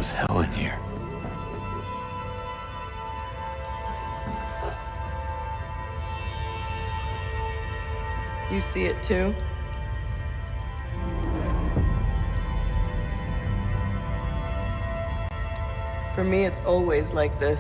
as hell in here. You see it too? For me, it's always like this.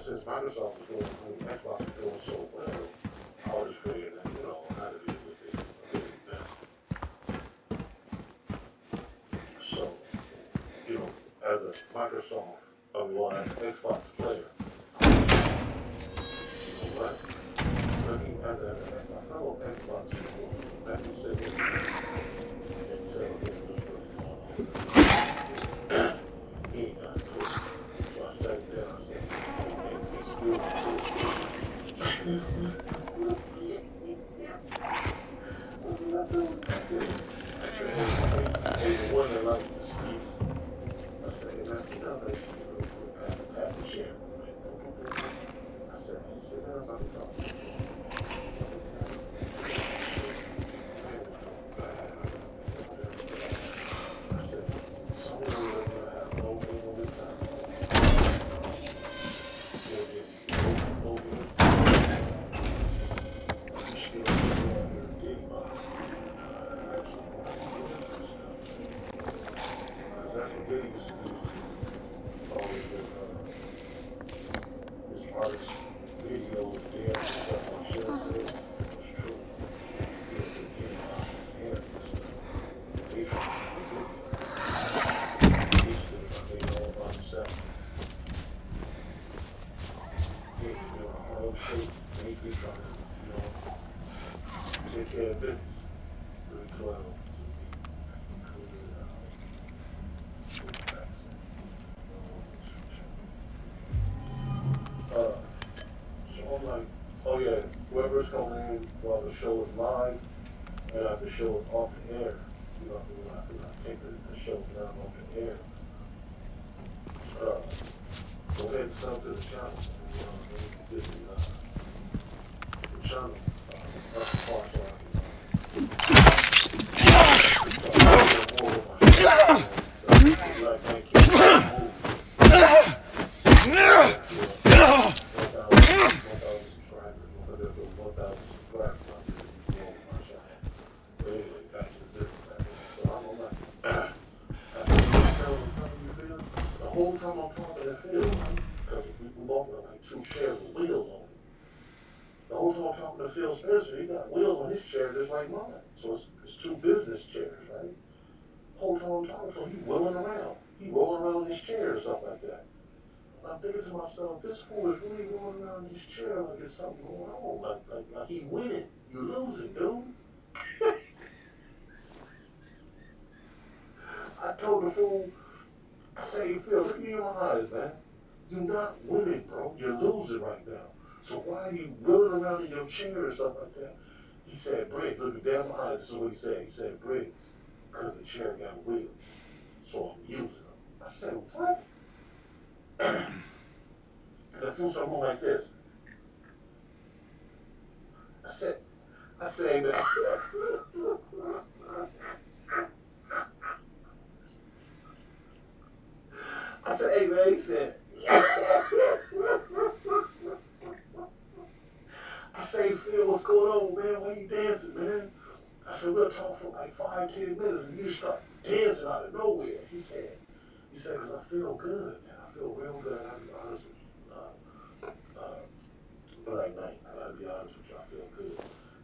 Since Microsoft was doing, Xbox was doing so well, I was just figuring that, you know, I had to be a big investment. So, you know, as a Microsoft, as an Xbox player, you know what? As a fellow Xbox supporter, I can sit here and tell him what's really going on. He ain't got a clue. So I sat there, I said, and excuse me, too. What did I do? I said, hey, the one that likes to speak. I said, hey, man, sit down next to me real quick. Pat the chair real quick. I said, hey, sit down so I can talk to you for a minute. Man, was doing bad. I said, some of those are going to have no game on this time. Still getting no game. You still getting on your dick box. Because that's what Diddy used to do. Always with his artist videos, dance and stuff like Cher said. It was true. He would put Diddy box on his hands and stuff. They trying to get Diddy out. He still trying to make it all about himself. Diddy doing a Harlem Shake. Basically trying to, you know, take care of business. 312 to be included with the accent. So I'm like, oh yeah, whoever's coming in while the show is live and after the show is off the air, you know, after I take the show down off the air, go ahead and sub to the channel, man, you know what I mean? Get the channel up to par so I can start more with my show, man. Like, thank you. The whole time I'm talking to Phil, because we both got like two chairs with wheels on them. The whole time I'm talking to Phil Spencer, he got wheels on his chair just like mine. So it's two business chairs, right? The whole time I'm talking to him, he wheeling around. He rolling around in his chair or something like that. And I'm thinking to myself, this fool is really rolling around in his chair like there's something going on. Like he winning. You losing, dude. I told the fool, I said, hey, Phil, look me in my eyes, man. You're not winning, bro. You're losing right now. So why are you rolling around in your chair or something like that? He said, Briggs, look me dead in my eyes. This is what he said. He said, Briggs, because the chair got wheels. So I'm using them. I said, what? And the fool started going like this. I said, man. he said, I say, Phil, what's going on, man? Why you dancing, man? I said, we'll talk for like 5, 10 minutes, and you just start dancing out of nowhere. He said, because I feel good, man. I feel real good. I gotta be honest with you. Black Knight, I gotta be honest with you. I feel good.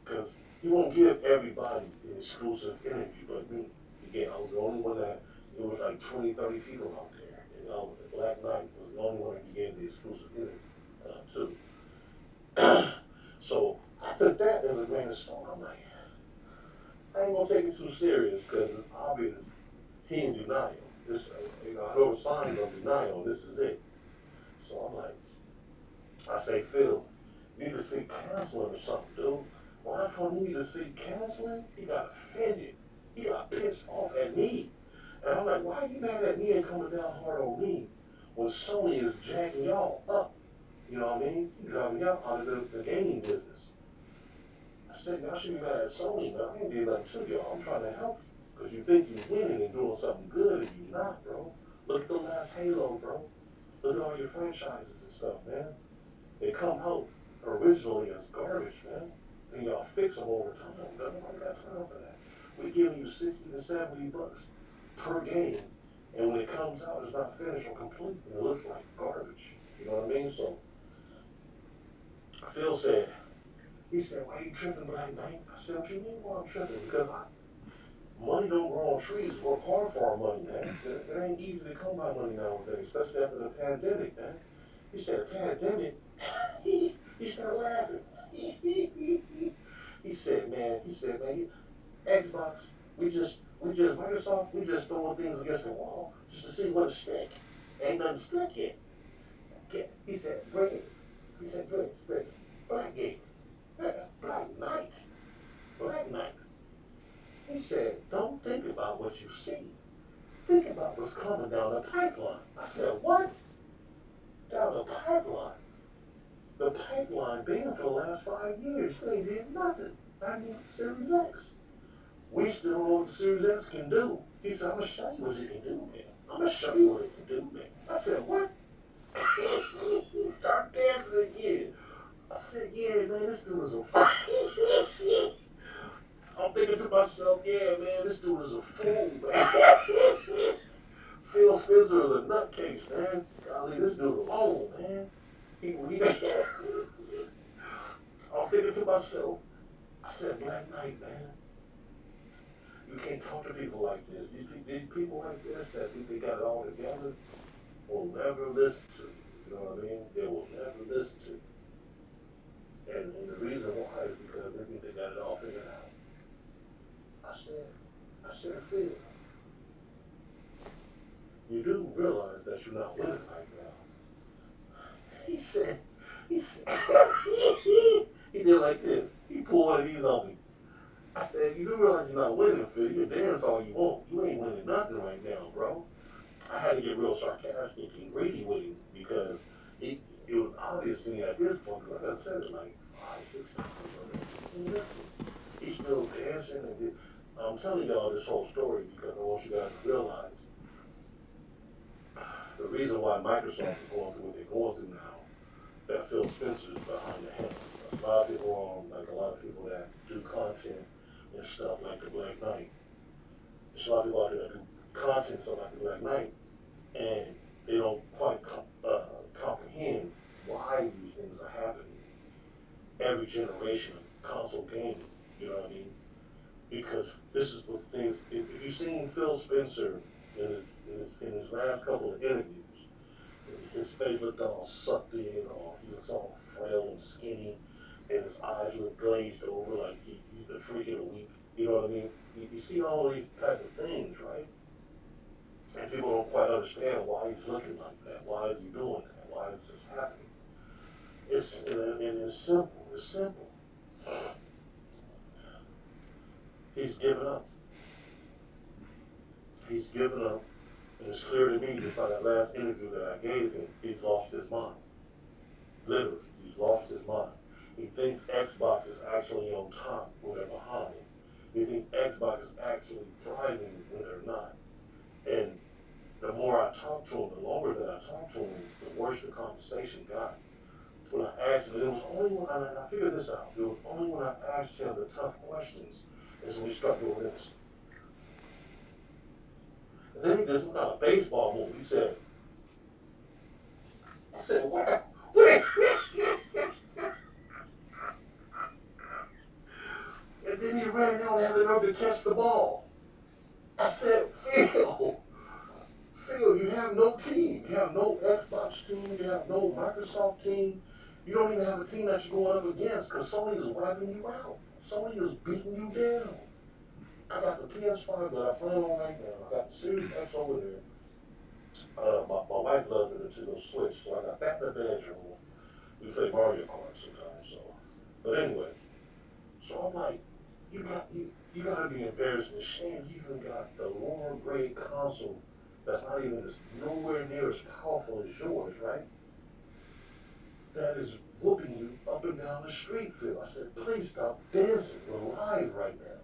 Because he won't give everybody an exclusive interview but me. Again, I was the only one that, it was like 20, 30 people out there. And Black Knight was the only one that he gave the exclusive interview to. So I took that as a grain of salt. I'm like, I ain't gonna take it too serious because it's obvious he in denial. I know the signs of denial, and this is it. So I'm like, I say, Phil, you need to seek counseling or something, dude. When I told him he need to seek counseling, he got offended. He got pissed off at me. And I'm like, why are you mad at me and coming down hard on me when Sony is jacking y'all up? You know what I mean? He's driving y'all out of the gaming business. I said, y'all should be mad at Sony, but I ain't did nothing to y'all. I'm trying to help you. Because you think you're winning and doing something good, and you're not, bro. Look at the last Halo, bro. Look at all your franchises and stuff, man. They come out originally as garbage, man. Then y'all fix them over time. Nobody got time for that. We're giving you 60 to 70 bucks per game, and when it comes out, it's not finished or complete, and it looks like garbage. You know what I mean? So Phil said, he said, why are you tripping, Black Knight? I said, what you mean why I'm tripping? Because money don't grow on trees. Work hard for our money, man. It ain't easy to come by money nowadays, especially after the pandemic, man. He said, a pandemic? He started laughing. he said, man, Xbox, Microsoft, we just throwing things against the wall just to see what'll stick. Ain't nothing stuck yet. He said, Greg, Greg, Black Gamer, Black Knight, Black Knight. He said, don't think about what you see. Think about what's coming down the pipeline. I said, what? Down the pipeline? The pipeline been for the last 5 years. You ain't did nothing. Not even the Series X. We still don't know what the Series X can do. He said, I'm going to show you what it can do, man. I'm going to show you what it can do, man. I said, what? He started dancing again. I said, yeah, man, this dude is a I'm thinking to myself, yeah, man, this dude is a fool, man. Phil Spencer is a nutcase, man. Gotta leave this dude alone, man. He I was thinking to myself, I said, Black Knight, man, you can't talk to people like this. These people like this that think they got it all together will never listen to you. You know what I mean? They will never listen to you. And the reason why is because they think they got it all figured out. I said, Phil, you do realize that you're not winning right now. He said, he said, he did like this. He pulled one of these on me. I said, you do realize you're not winning, Phil. You can dance all you want. You ain't winning nothing right now, bro. I had to get real sarcastic and greedy with him because it was obvious to me at this point because I done said it like 5, 6 times already. He ain't listening. He's still dancing and I'm telling y'all this whole story because I want you guys to realize the reason why Microsoft is going through what they're going through now, that Phil Spencer is behind the helm. There's a lot of people like a lot of people that do content and stuff like the Black Knight. There's a lot of people out there that do content and stuff like the Black Knight, and they don't quite comprehend why these things are happening. Every generation of console gaming, you know what I mean? Because this is what the things. If you've seen Phil Spencer in his last couple of interviews, his face looked all sucked in, or he looks all frail and skinny, and his eyes look glazed over like he's the freak of the week. You know what I mean? You see all these type of things, right? And people don't quite understand why he's looking like that. Why is he doing that? Why is this happening? It's simple. It's simple. He's given up. He's given up, and it's clear to me just by that last interview that I gave him. He's lost his mind. Literally, he's lost his mind. He thinks Xbox is actually on top when they're behind. He thinks Xbox is actually thriving when they're not. And the more I talked to him, the longer that I talked to him, the worse the conversation got. When I asked him, it was only when I figured this out. It was only when I asked him the tough questions is when he started doing this. And then he did some kind of baseball move. He said, I said, wow. And then he ran out and had the nerve to catch the ball. I said, Phil, you have no team. You have no Xbox team. You have no Microsoft team. You don't even have a team that you're going up against because Sony is wiping you out. Sony is beating you down. I got the ps5 that I play on right now. I got the Series X over there. My wife loves the Nintendo Switch, so I got that in the bedroom. We play Mario Kart sometimes. So, but anyway, so I'm like, you gotta be embarrassed and ashamed. You even got the lower grade console that's not even as nowhere near as powerful as yours, right? That is whooping you up and down the street, Phil. I said, please stop dancing. We're live right now.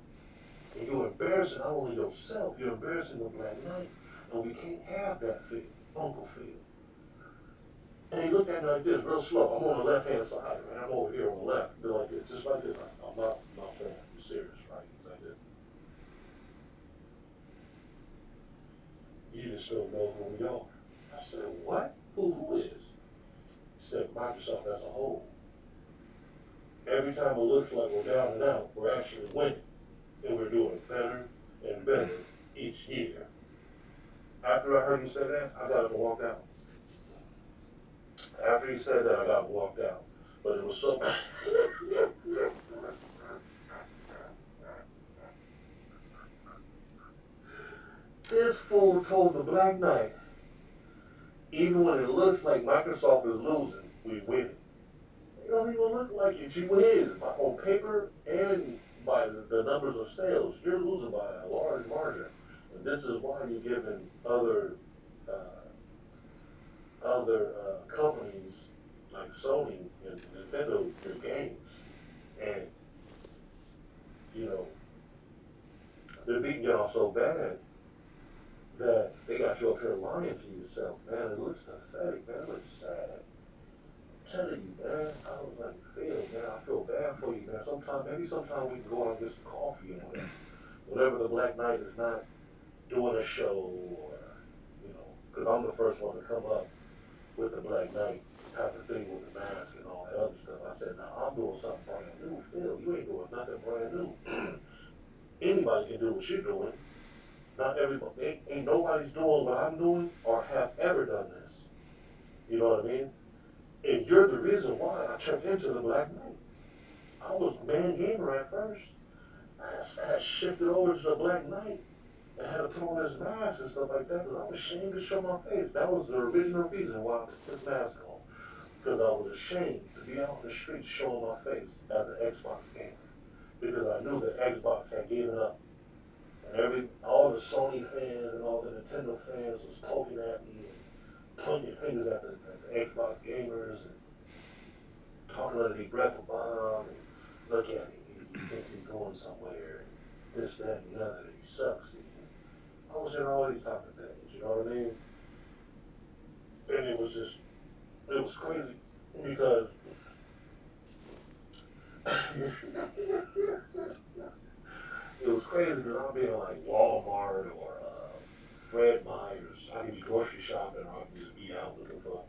And you're embarrassing not only yourself, you're embarrassing the Black Knight. And we can't have that, Phil, Uncle Phil. And he looked at me like this, real slow. I'm on the left-hand side, right? I'm over here on the left. Be like this, just like this. I'm not playing. I'm serious, right? He's like this. You just don't know who we are. I said, what? Who is? He said, Microsoft as a whole. Every time it looks like we're down and out, we're actually winning. And we're doing better and better each year. After I heard him say that, I got up and walked out. After he said that, I got up and walked out. But it was so. This fool told the Black Knight, even when it looks like Microsoft is losing, we win it. It don't even look like it. You win on paper and by the numbers of sales. You're losing by a large margin, and this is why you're giving other companies like Sony and Nintendo your games, and you know they're beating y'all so bad that they got you up here lying to yourself, man. It looks pathetic, man. It looks sad. I'm telling you, man. I was like, Phil, man, I feel bad for you, man. Sometime we can go out and get some coffee and whatever. Whenever the Black Knight is not doing a show or, because I'm the first one to come up with the Black Knight type of thing with the mask and all that other stuff. I said, no, I'm doing something brand new. Phil, you ain't doing nothing brand new. Anybody can do what you're doing. Not everybody, ain't nobody's doing what I'm doing or have ever done this. You know what I mean? And you're the reason why I turned into the Black Knight. I was man gamer at first. I had shifted over to the Black Knight and had to put on this mask and stuff like that because I was ashamed to show my face. That was the original reason why I put this mask on. Because I was ashamed to be out in the streets showing my face as an Xbox gamer. Because I knew that Xbox had given up. And all the Sony fans and all the Nintendo fans was poking at me and pointing their fingers at the Xbox gamers and talking under their breath about him and look at him, he thinks he's going somewhere and this, that, and the other, and he sucks. And I was hearing all these type of things, you know what I mean? And it was crazy because it was crazy because I'll be in like Walmart or Fred Meyer's. I can be grocery shopping or I can just be out looking for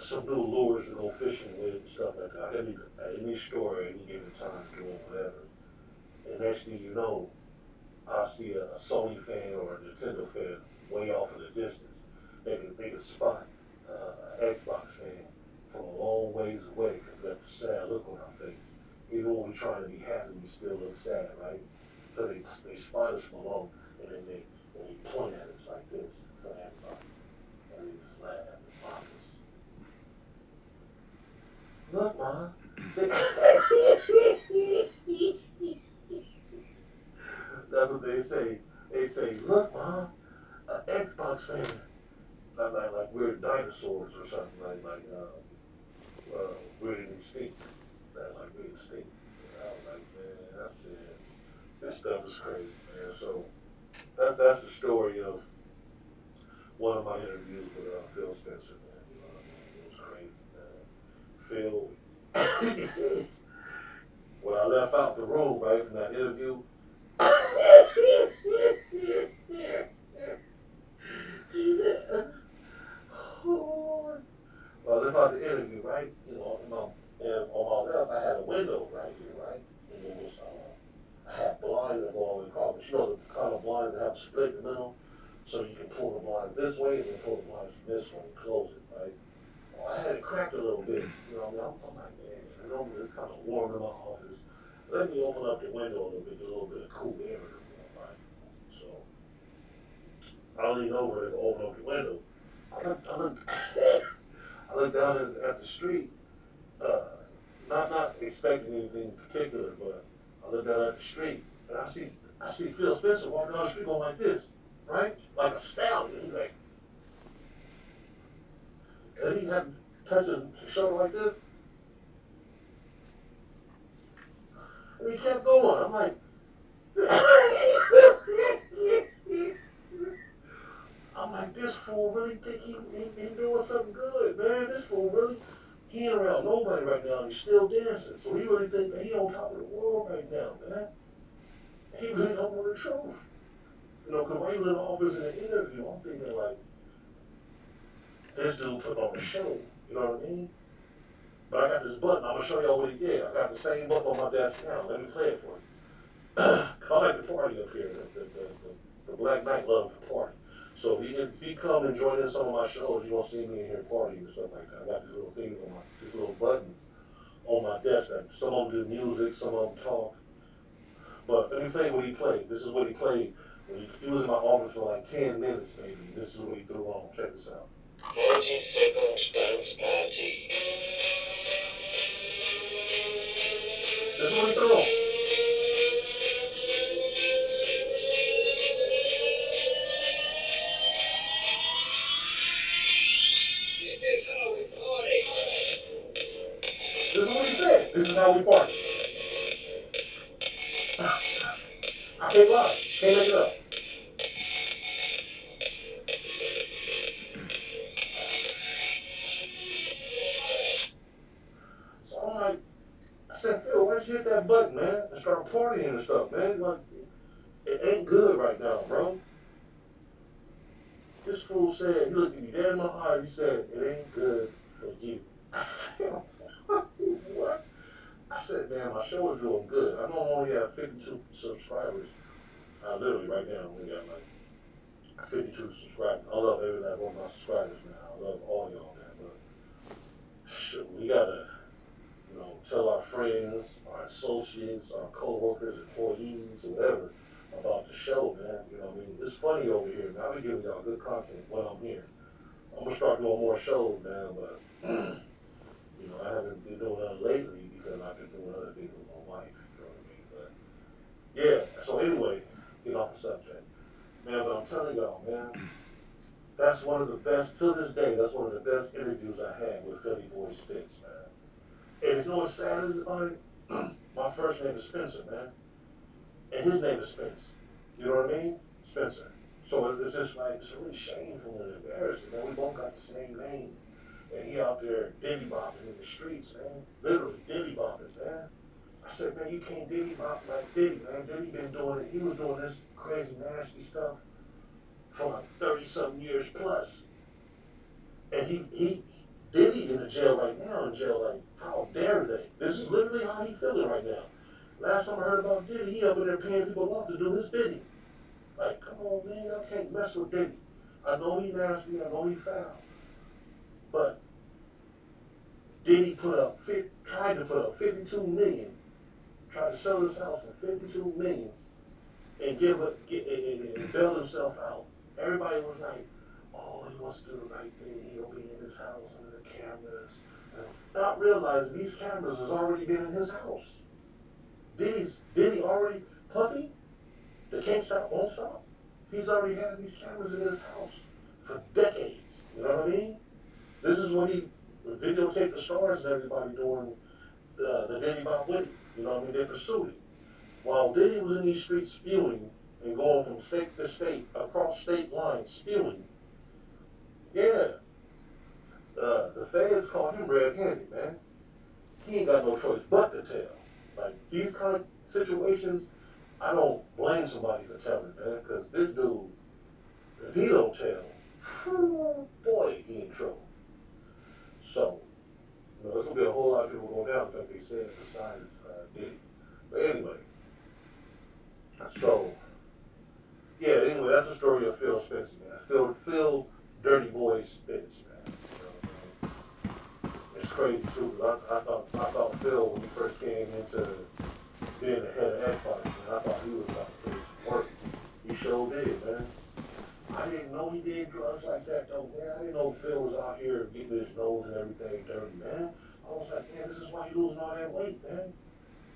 some new lures to go fishing with and stuff like that. I can be at any store at any given time doing whatever. And next thing you know, I see a Sony fan or a Nintendo fan way off in the distance. They can spot an Xbox fan from a long ways away because we got the sad look on our face. Even when we're trying to be happy, we still look sad, right? So they spot us from along, and then they point at us like this in front of everybody, and they just laugh and mock us. Look, Ma. That's what they say. They say, look, Ma, an Xbox fan. Like we're dinosaurs or something. We're extinct. Like we're extinct. And I was like, man, I said, this stuff is crazy, man. So that's the story of one of my interviews with Phil Spencer, man. You know what I mean? It was crazy, man. Phil, when I left out the room, right, from that interview, oh, well, I left out the interview, right? You know, and on my left, I had a window right here, right? And it was, I had blinds that go all the way across, but you know the kind of blinds that have a split in the middle? So you can pull the blinds this way and then pull the blinds from this way and close it, right? Well, I had it cracked a little bit. You know what I mean? I'm like, man, I know it's kind of warm in my office. Let me open up the window a little bit, get a little bit of cool air in the room, right? So I lean over to open up the window. I look, I look down at the street, uh, not expecting anything particular, but I look down at the street and I see Phil Spencer walking down the street going like this, right? Like a stallion. He's like, and he had touched his shoulder like this, and he kept going. I'm like, I'm like, this fool really think he doing something good, man. This fool really, he ain't around nobody right now, and he's still dancing. So he really think that he on top of the world right now, man. He really don't know the truth. You know, because while he was in the office in the interview, I'm thinking like, this dude putting on a show. You know what I mean? But I got this button. I'm gonna show y'all what he did. I got the same button on my desk now. Let me play it for you. Cause I like to party up here. The Black Knight loves to party. So if he come and join in some of my shows, you're gonna see me in here partying and stuff like that. I got these little things on these little buttons on my desk that some of them do music, some of them talk. But let me play what he played. This is what he played when he was in my office for like 10 minutes maybe. This is what he threw on. Check this out. 40-second dance party. This is what he threw on. This is how we party. This is what he said. This is how we party. I can't lie. Can't make it up. So I'm like, I said, Phil, why'd you hit that button, man, and start partying and stuff, man? Like, it ain't good right now, bro. This fool said, he looked at me dead in my eyes. He said, it ain't good for you. I said, what? I said, man, my show is doing good. I know I only have 52 subscribers. Literally, right now, we got like 52 subscribers. I love every last one of my subscribers, man. I love all y'all, man. But shoot, we gotta, tell our friends, our associates, our coworkers, employees, or whatever about the show, man. You know what I mean? It's funny over here, man. I've been giving y'all good content when I'm here. I'm gonna start doing more shows, man, but I haven't been doing that lately because I've been doing other things with my wife. You know what I mean? But yeah. So anyway, get off the subject, man. But I'm telling y'all, man, that's one of the best to this day. That's one of the best interviews I had with Philly Boy Spitz, man. And you know what's sad is about it? My first name is Spencer, man, and his name is Spence. You know what I mean? Spencer. So it's just like it's really shameful and embarrassing, man. We both got the same name. And he out there diddy bopping in the streets, man. Literally diddy bopping, man. I said, man, you can't diddy bop like Diddy, man. Diddy been doing it. He was doing this crazy, nasty stuff for like 30-something years plus. And he Diddy in the jail right now, in jail, like, how dare they? This is literally how he feeling right now. Last time I heard about Diddy, he up in there paying people off to do his bidding. Like, come on, man, y'all can't mess with Diddy. I know he nasty, I know he foul, but Diddy tried to put up 52 million, tried to sell his house for 52 million, and and bail himself out. Everybody was like, "Oh, he wants to do the right thing. He'll be in his house under the cameras," not realizing these cameras has already been in his house. Diddy already Puffy, the can't stop, won't stop. He's already had these cameras in his house for decades. You know what I mean? This is when he videotaped the stars and everybody doing the Diddy Bop with him. You know what I mean? They pursued him. While Diddy was in these streets spewing and going from state to state, across state lines, spewing, Yeah. The feds caught him red-handed, man. He ain't got no choice but to tell. Like, these kind of situations, I don't blame somebody for telling, man, because this dude, if he don't tell, boy, he in trouble. So, there's going to be a whole lot of people going down, in fact, they said, besides Diddy. But anyway, so, yeah, anyway, that's the story of Phil Spencer, man. Phil Dirty Boy Spence, man. It's crazy, too, because I thought Phil, when he first came into being the head of Xbox, man, I thought he was about to put in some work. He sure did, man. I didn't know he did drugs like that, though, man. I didn't know Phil was out here getting his nose and everything dirty, man. I was like, man, this is why he losing all that weight, man.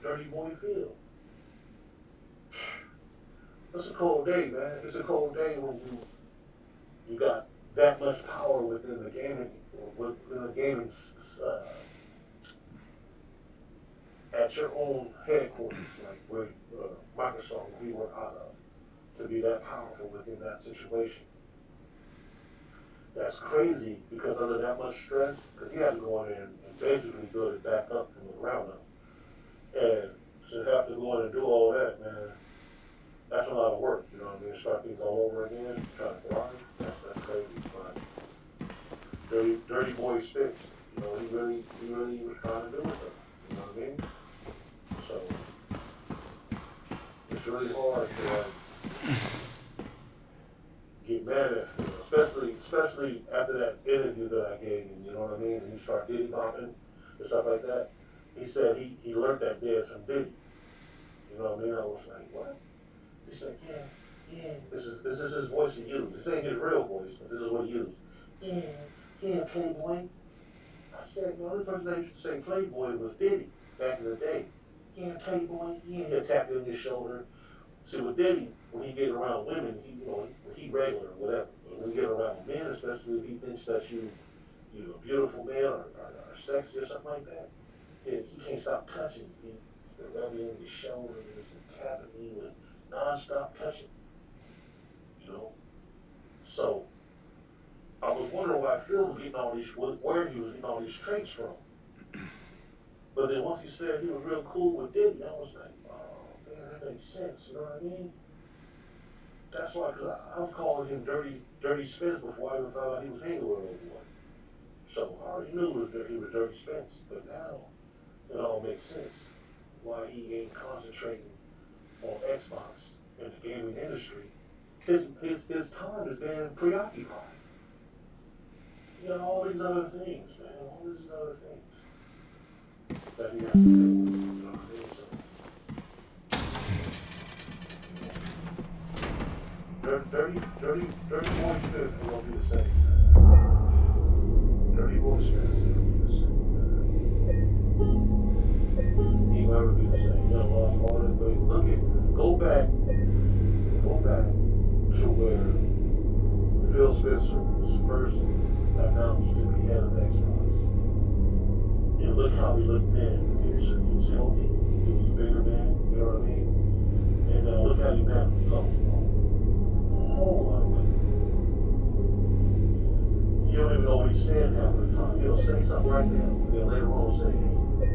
Dirty boy Phil. It's a cold day, man. It's a cold day when you got that much power within the gaming at your own headquarters, like where Microsoft we were out of, to be that powerful within that situation. That's crazy because under that much stress, because he had to go in there and basically build it back up from the ground up. And to have to go in and do all that, man, that's a lot of work, you know what I mean? Start things all over again, try to thrive, that's crazy. But dirty boy Spitz, he really was trying to do it though, you know what I mean? So it's really hard to get mad at Phil, especially after that interview that I gave him, you know what I mean? And he started Diddy bopping and stuff like that. He said he learned that dance from Diddy. You know what I mean? I was like, what? He said, yeah. This is his voice he used. This ain't his real voice, but this is what he used. Yeah, Playboy. I said, the only person that used to say Playboy was Diddy back in the day. Yeah, Playboy. Yeah, he'll tap you on your shoulder. See, with Diddy, when he get around women, he regular or whatever. But when he get around men, especially if he thinks that you're a beautiful man or sexy or something like that, he can't stop touching you. He's rubbing on your shoulders and tapping you and non-stop touching. You know. So I was wondering why Phil was getting all these, where he was getting all these traits from. But then once he said he was real cool with Diddy, I was like, oh man, that makes sense. You know what I mean? That's why, because I was calling him Dirty Spence before I even found out he was hanging with old boy. So I already knew he was Dirty Spence, but now it all makes sense why he ain't concentrating on Xbox in the gaming industry. His time has been preoccupied. He got all these other things, man, all these other things that he has to deal with. You know what I mean? So dirty boy Spence ain't gonna be the same, man. Dirty boy Spence ain't gonna be the same, man. He ain't never be the same. He done lost all that weight. Go back to where Phil Spencer was first announced to be head of Xbox. And look how he looked then. He was healthy. He was a bigger man. You know what I mean? And look at him now. He lost a whole lot of weight. You don't even know what he's saying half of the time. He'll say something right now, and then later on say, hey,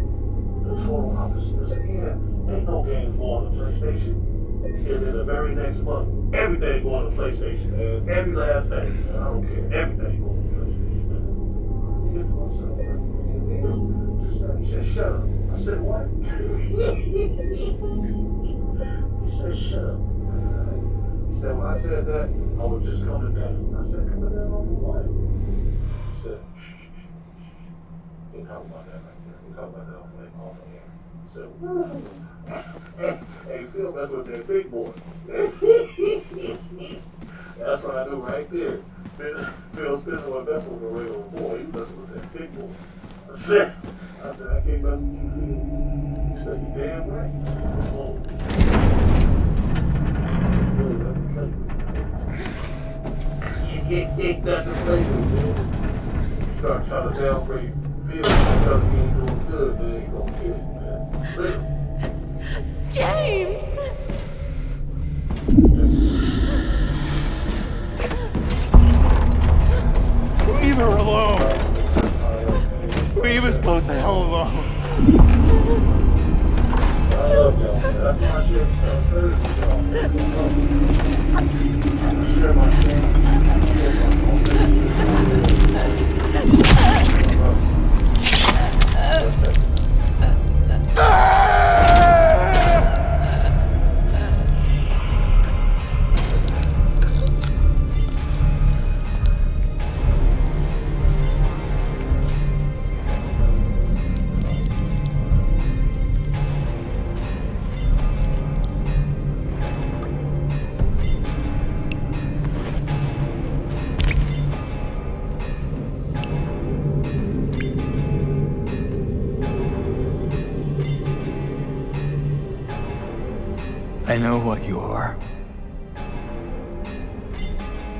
the total opposite. He'll say, yeah, ain't no games going to PlayStation. And then the very next month, everything going to PlayStation, man. Every last thing, man. I don't care. Everything going to PlayStation, man. I'm thinking to myself, like, man, Bill, just now. He said, shut up. I said, what? He said, shut up. He said, when I said that, I was just coming down. I said, coming down on what? He said, can't talk about that right there. We'll talk about that off the air. He said, hey, Phil messing with that big boy. That's what I knew right there. Phil Spencer wasn't messing with a regular boy. He was messing with that big boy. I can't mess with you, Phil. He said, you damn right. I said, oh. Really nothing to play with, man. Ain't nothing to play with, man. Start trying to downgrade Phil because he ain't doing good, man. He gonna kill you, man. Literally. James! us a hell of a... I love y'all, man. That's why I share Thursday, y'all. I share my shame. I know what you are.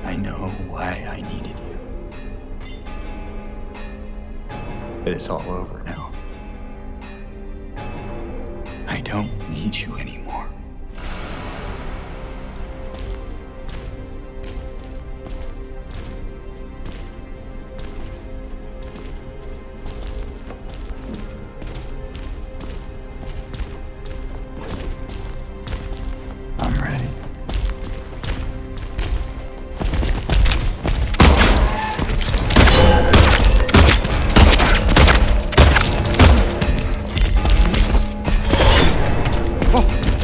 I know why I needed you. But it's all over now. I don't need you anymore. I'm ready. Oh.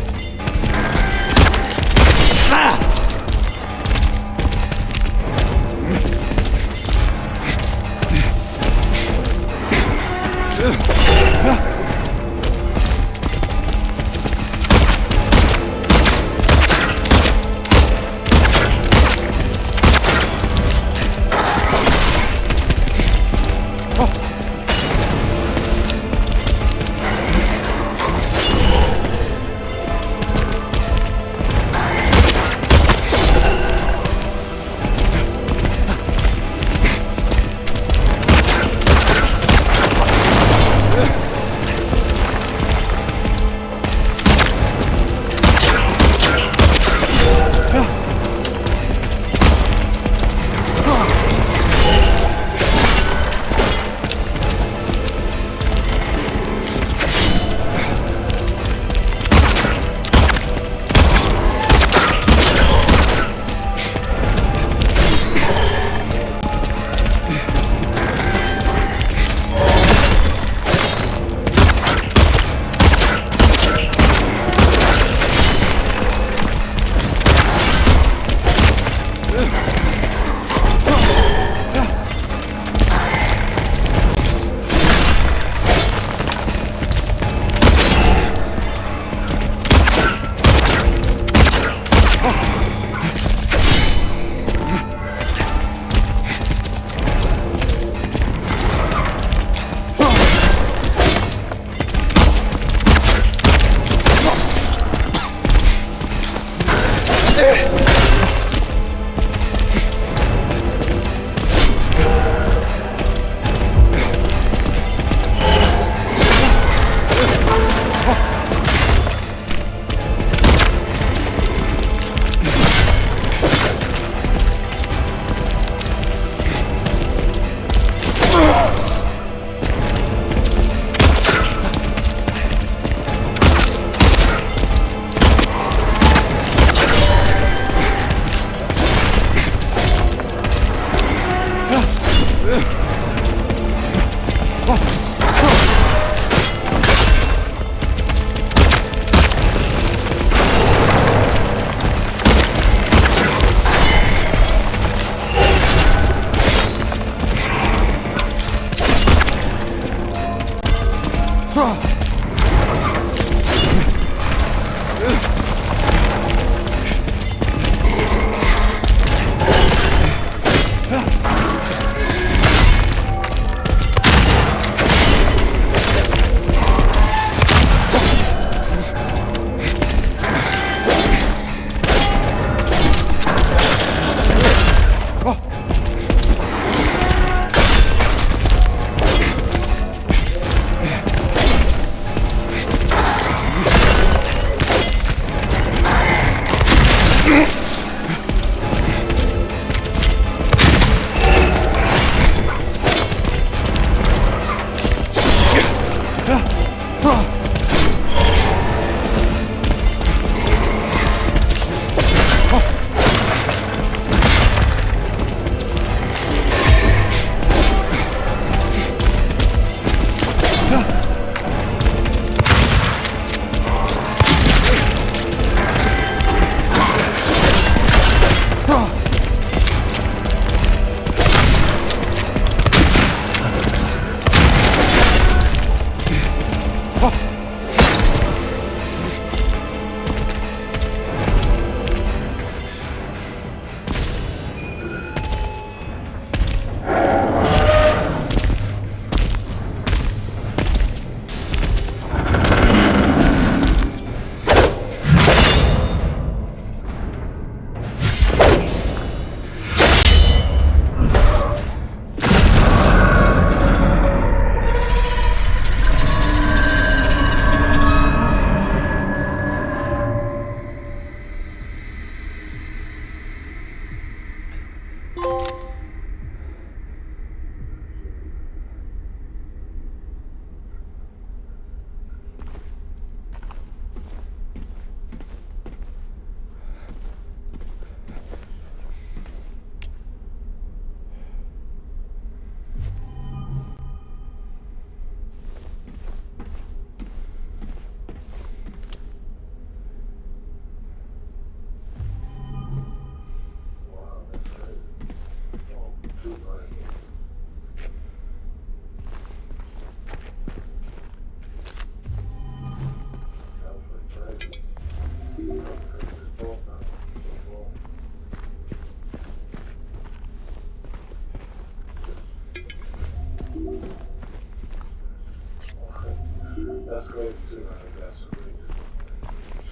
That's crazy too, right? That's crazy.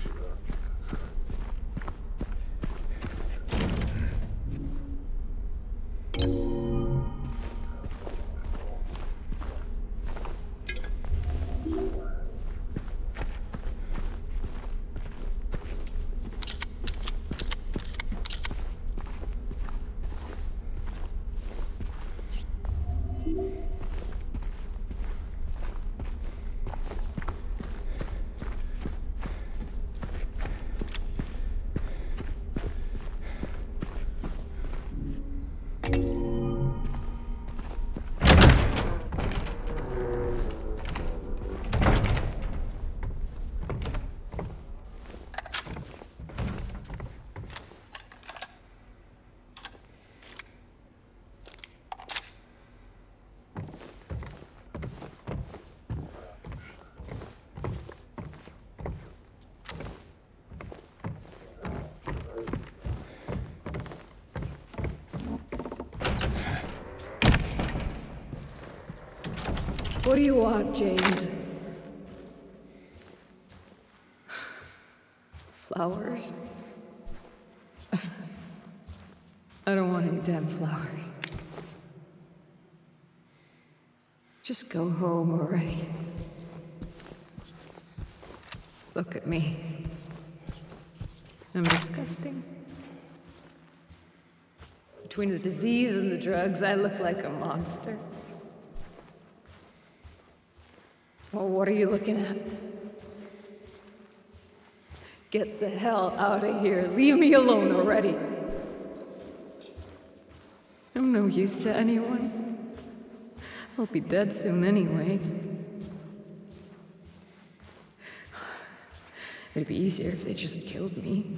Shit, What do you want, James? Flowers? I don't want any damn flowers. Just go home already. Look at me. I'm disgusting. Between the disease and the drugs, I look like a monster. Well, what are you looking at? Get the hell out of here. Leave me alone already. I'm no use to anyone. I'll be dead soon anyway. It'd be easier if they just killed me.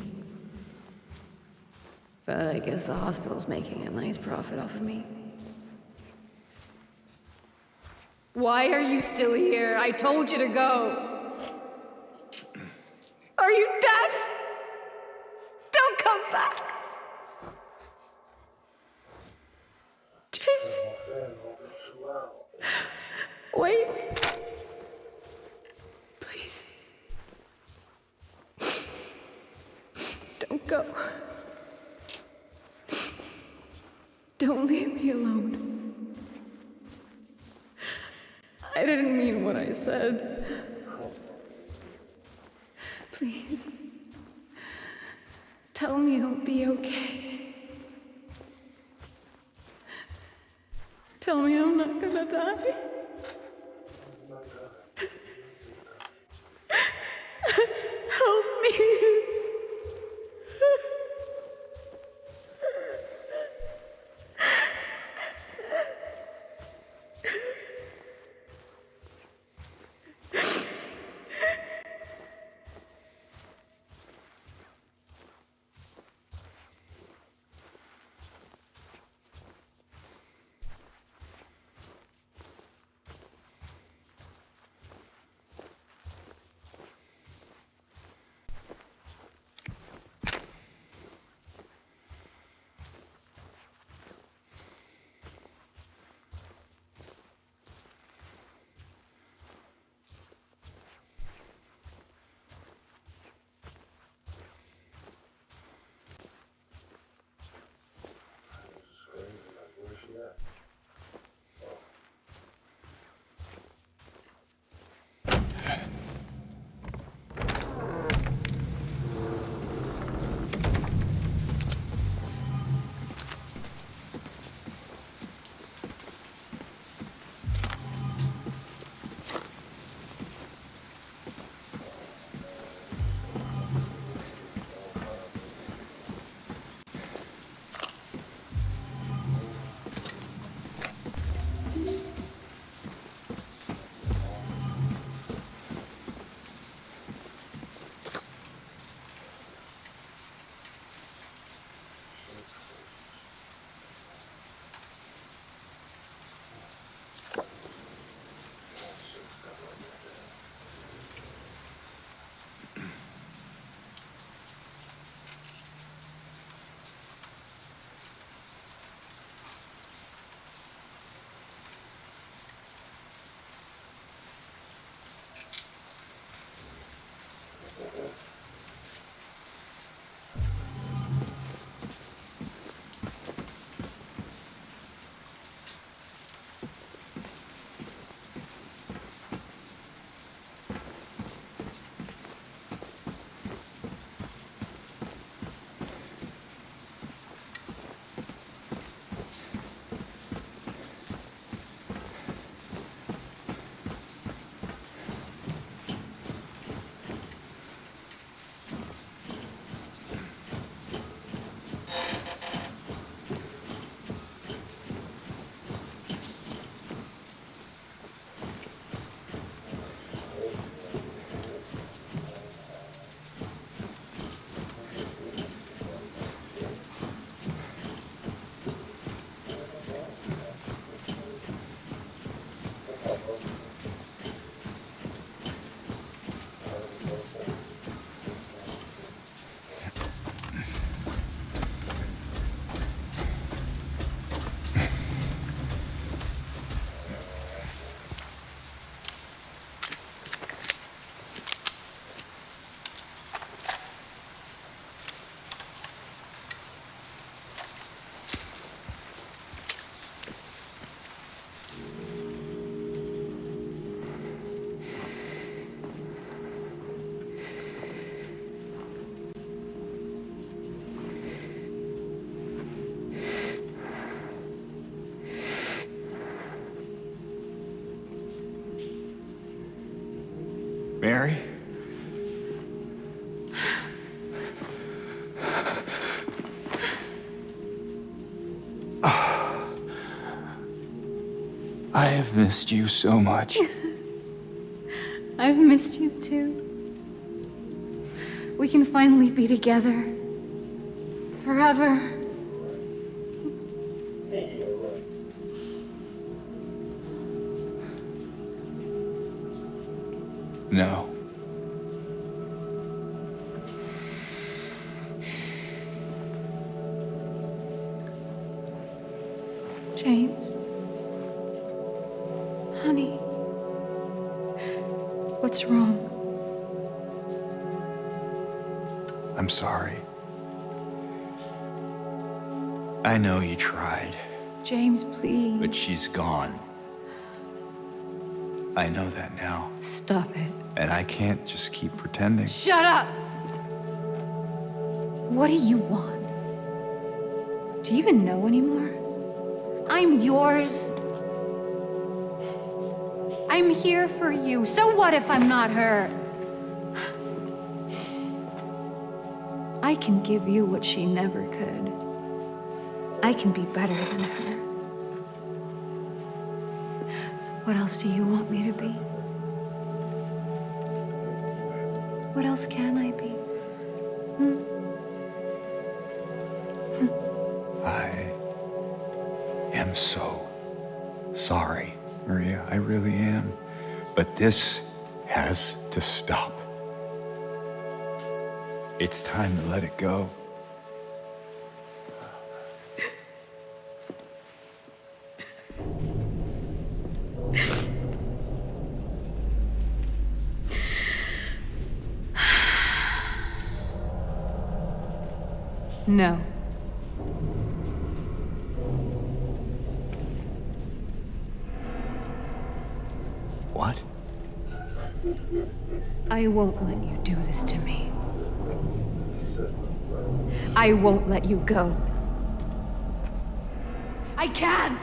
But I guess the hospital's making a nice profit off of me. Why are you still here? I told you to go. Are you deaf? Don't come back. James. Wait. Please. Don't go. Don't leave me alone. I didn't mean what I said. Please. Tell me I'll be okay. Tell me I'm not gonna die. Help me. Mary? I have missed you so much. I've missed you too. We can finally be together. Forever. No. James. Honey. What's wrong? I'm sorry. I know you tried, James, please. but she's gone. I know that now. Stop it. And I can't just keep pretending. Shut up! What do you want? Do you even know anymore? I'm yours. I'm here for you. So what if I'm not her? I can give you what she never could. I can be better than her. What else do you want me to be? What else can I be? I am so sorry, Maria. I really am. But this has to stop. It's time to let it go. No. What? I won't let you do this to me. I won't let you go. I can't!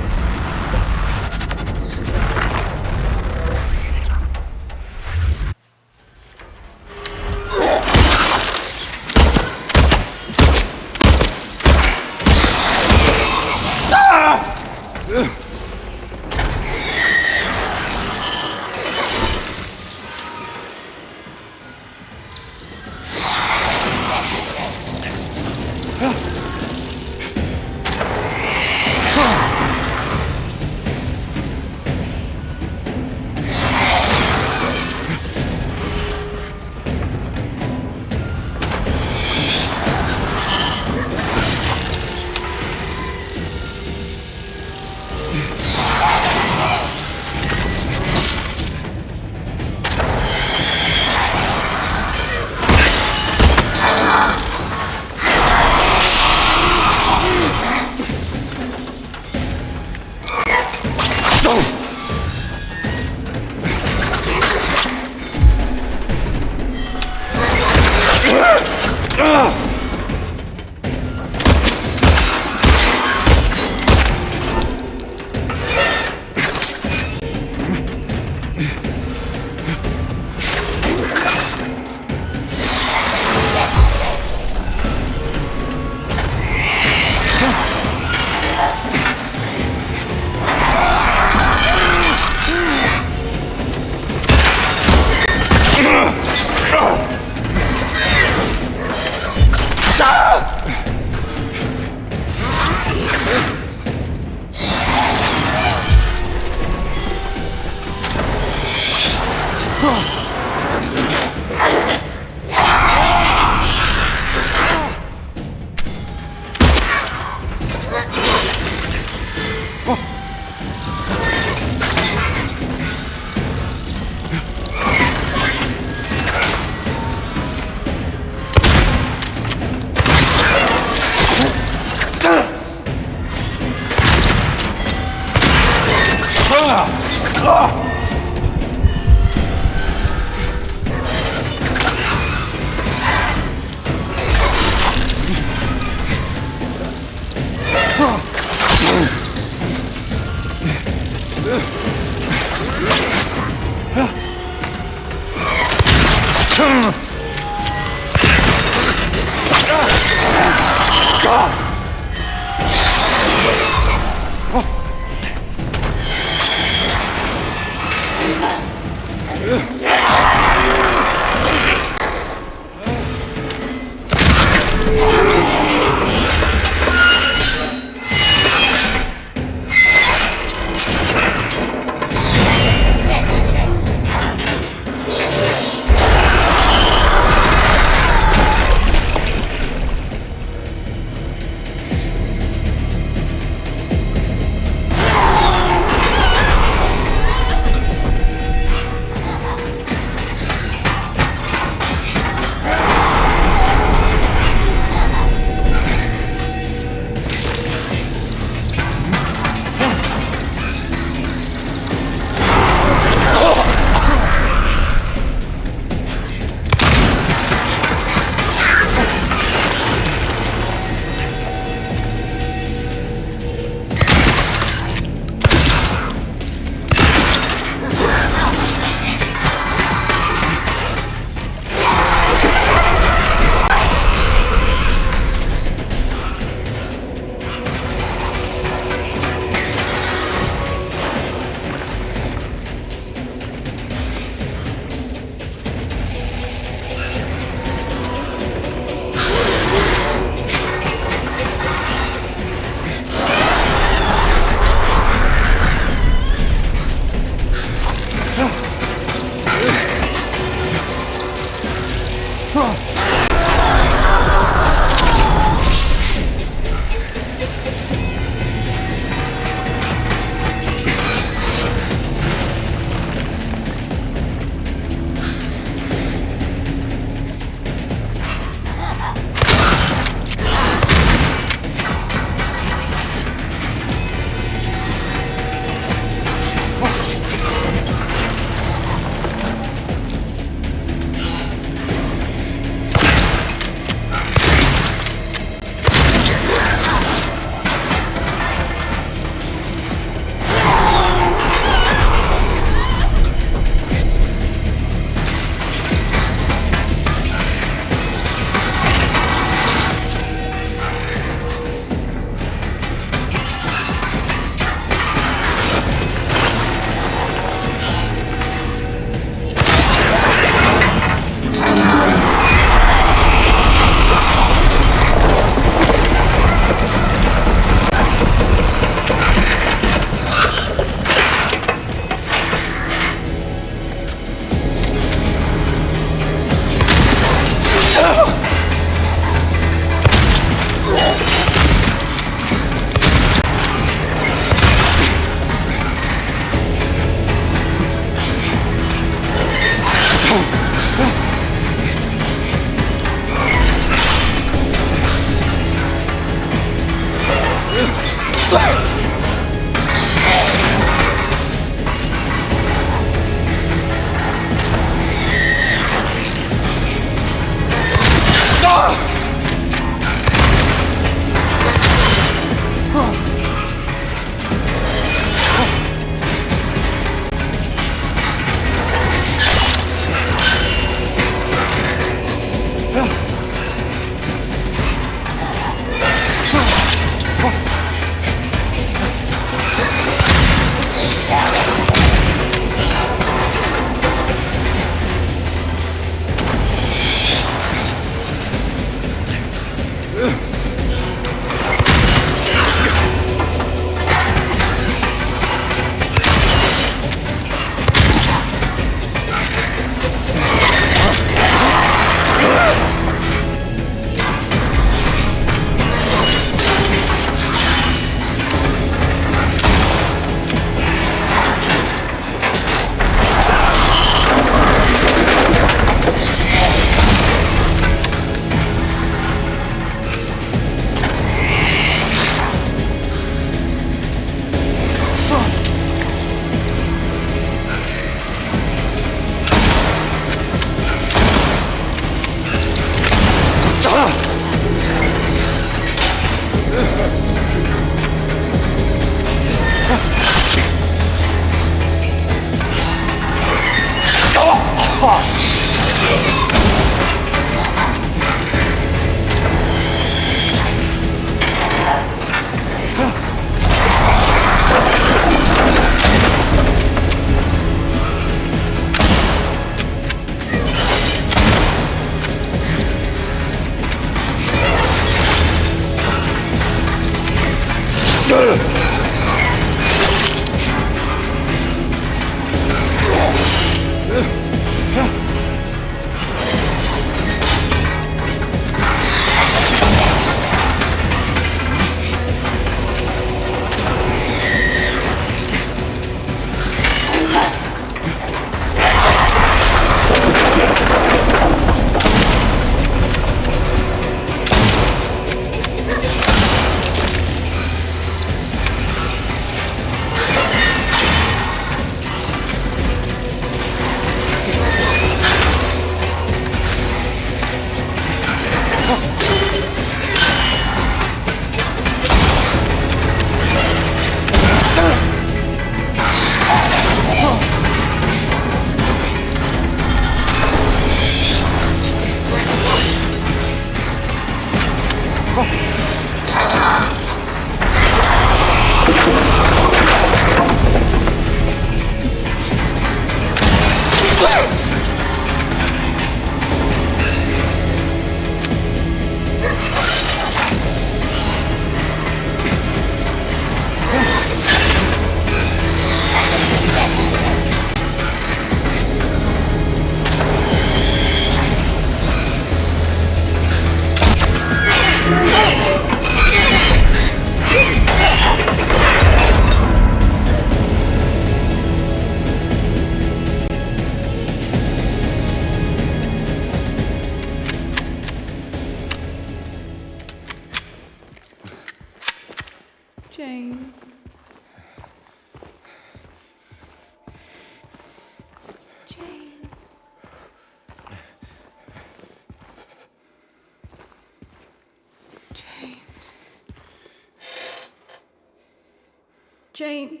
James.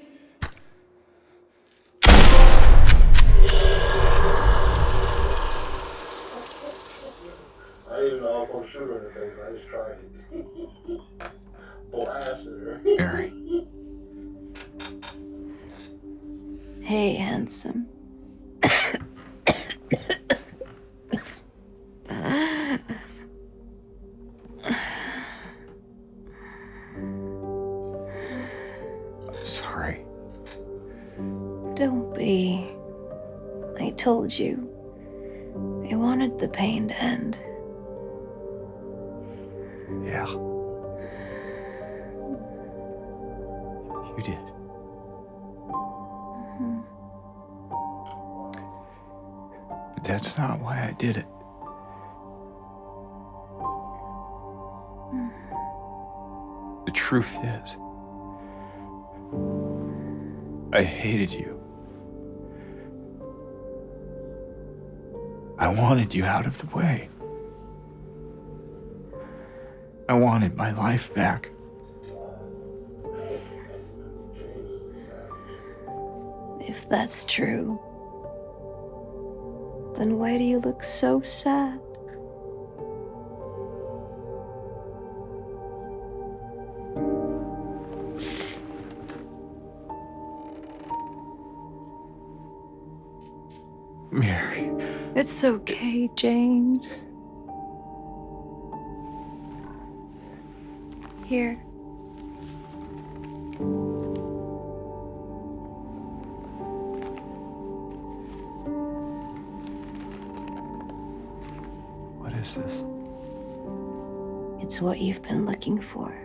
I didn't even know I was supposed to shoot her in the face. I just tried it. Blasted her. Mary. Hey, handsome. I'm sorry. Don't be. I told you. I wanted the pain to end. Yeah. You did. But that's not why I did it. The truth is, I hated you. I wanted you out of the way. I wanted my life back. If that's true, then why do you look so sad? Mary. It's okay, James. Here. What is this? It's what you've been looking for.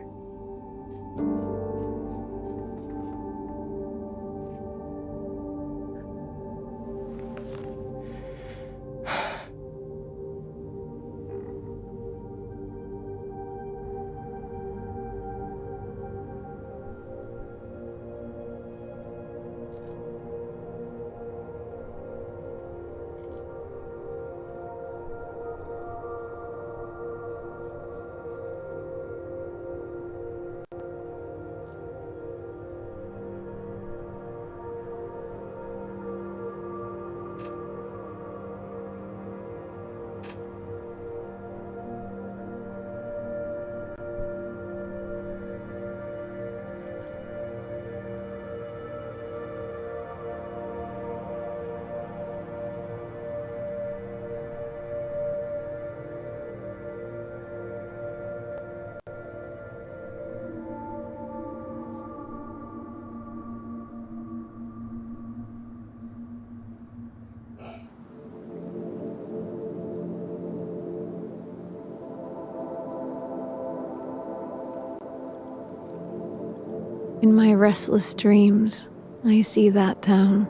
In my restless dreams, I see that town.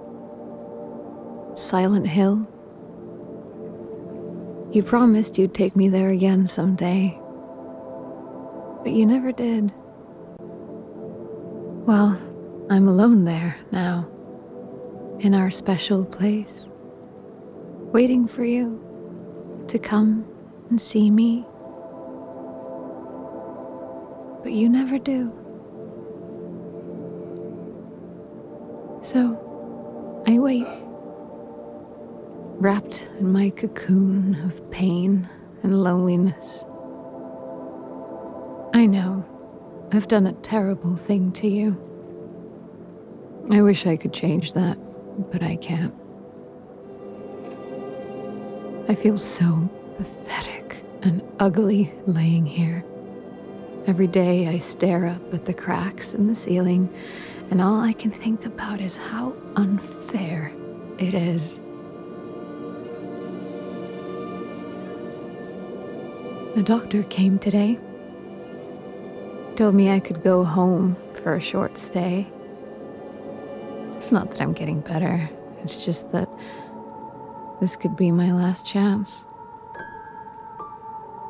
Silent Hill. You promised you'd take me there again someday. But you never did. Well, I'm alone there now. In our special place. Waiting for you to come and see me. But you never do. So, I wait, wrapped in my cocoon of pain and loneliness. I know, I've done a terrible thing to you. I wish I could change that, but I can't. I feel so pathetic and ugly laying here. Every day I stare up at the cracks in the ceiling, and all I can think about is how unfair it is. The doctor came today. Told me I could go home for a short stay. It's not that I'm getting better. It's just that this could be my last chance.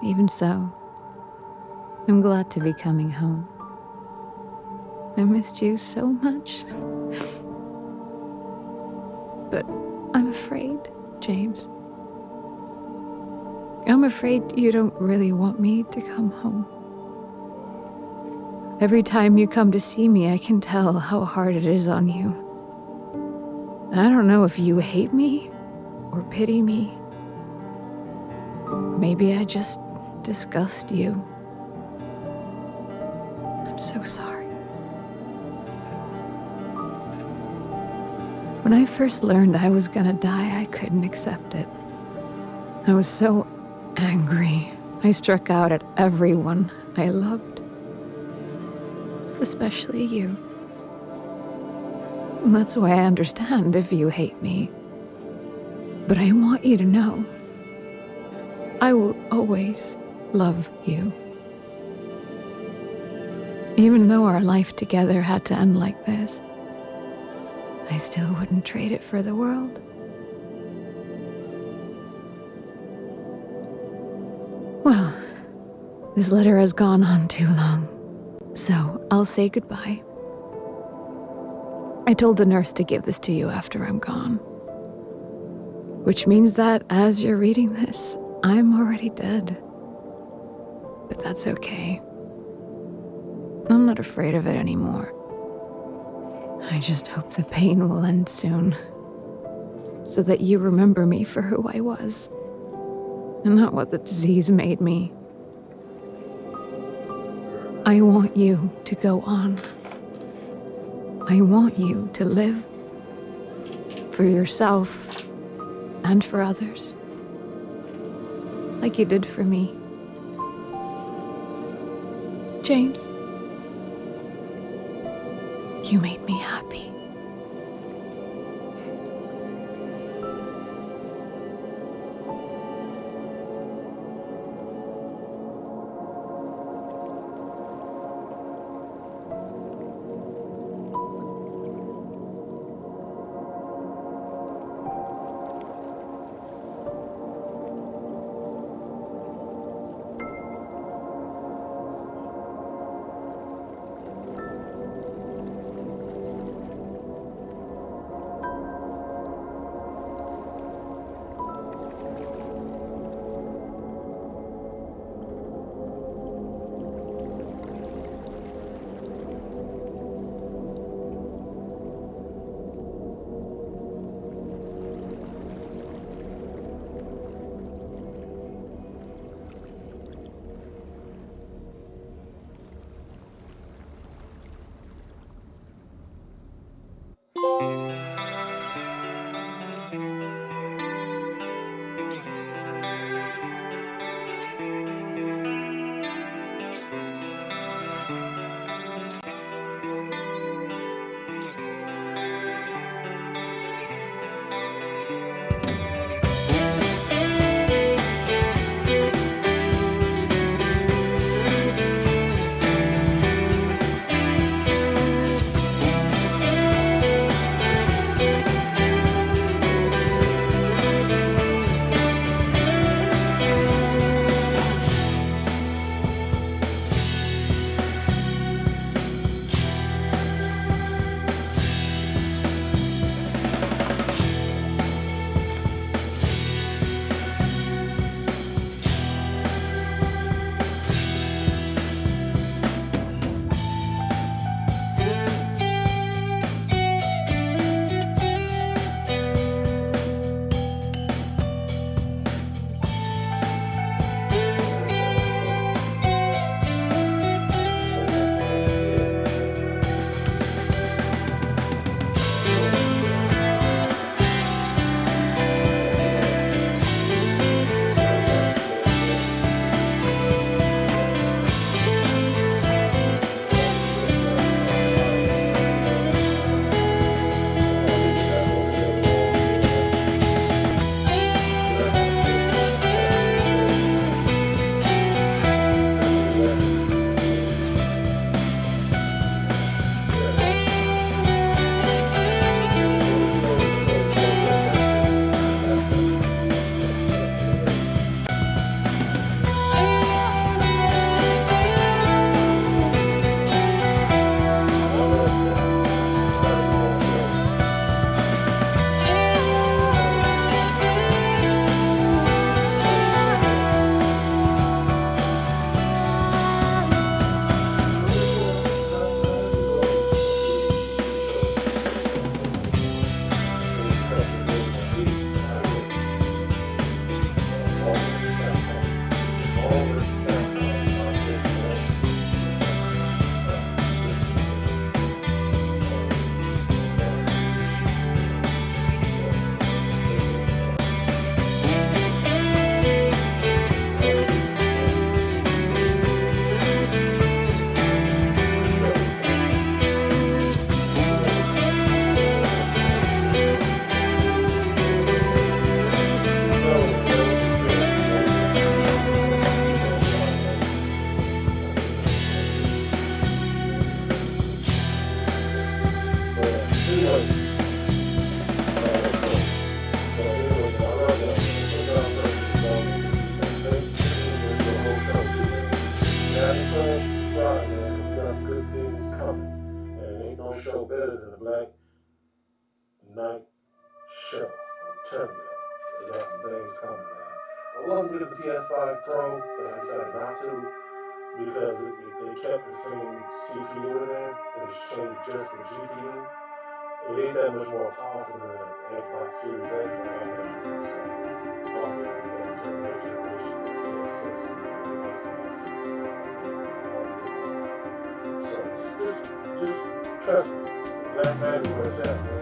Even so, I'm glad to be coming home. I missed you so much. But I'm afraid, James. I'm afraid you don't really want me to come home. Every time you come to see me, I can tell how hard it is on you. I don't know if you hate me or pity me. Maybe I just disgust you. I'm so sorry. When I first learned I was gonna die, I couldn't accept it. I was so angry. I struck out at everyone I loved, especially you. And that's why I understand if you hate me. But I want you to know, I will always love you. Even though our life together had to end like this, I still wouldn't trade it for the world. Well, this letter has gone on too long, so I'll say goodbye. I told the nurse to give this to you after I'm gone. Which means that as you're reading this, I'm already dead. But that's okay. I'm not afraid of it anymore. I just hope the pain will end soon, so that you remember me for who I was, and not what the disease made me. I want you to go on. I want you to live for yourself and for others, like you did for me. James, you made me happy. was going to get the PS5 Pro, but I decided not to because they kept the same CPU in there. It was changed just the GPU. It ain't that much more powerful than the Xbox Series S that I have now. So I'm going to get into the new generation of PS6 and Xbox Series. So just trust me. The black bag is where it's at, man.